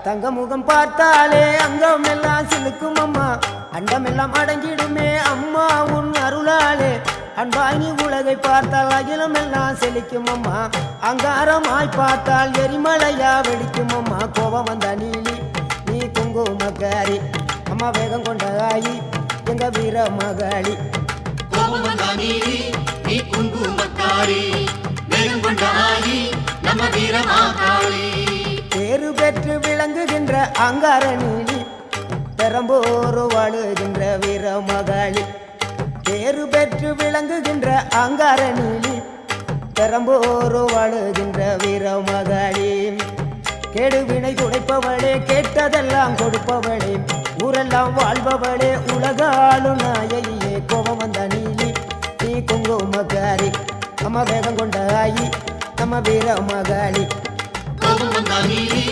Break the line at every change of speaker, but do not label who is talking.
தங்க முகம் பார்த்தாலே அங்கம் எல்லாம் சிலுக்கும் அம்மா, அண்டமெல்லாம் அடங்கிடுமே அம்மா உன் அருளாலே. அன்பாங்கி உலகை பார்த்தால் அகிலம் எல்லாம் செழிக்கும் அம்மா, அங்காரமாய் பார்த்தால் எரிமலையா வெடிக்கும் அம்மா. கோபம் வந்த நீலி நீ குங்குமக்காரி அம்மா, வேகம் கொண்ட ஆயி எங்க வீர மகாளி.
கோபம் வந்த நீலி நீ குங்குமக்காரி, வேகம் கொண்ட ஆயி நம்ம வீர மகாளி.
பேரு பெற்று விளங்குகின்ற அங்கார நீலி, பெரம்போரு வாழுகின்ற வீர மகாளி. பேரு பெற்று விளங்குகின்ற அங்கார நீலி, பெரம்போரு வாழுகின்ற வீர மகாளி. கேடுவினை துடைப்பவளே, கேட்டதெல்லாம் கொடுப்பவளே, ஊரெல்லாம் வாழ்பவளே, உலகாளு நாயகியே. கோபம் வந்த நீலி நீ குங்குமக்காரி அம்மா, வேகம் கொண்ட ஆயி நம்ம வீர மகாளி.
கோபம் வந்த நீலி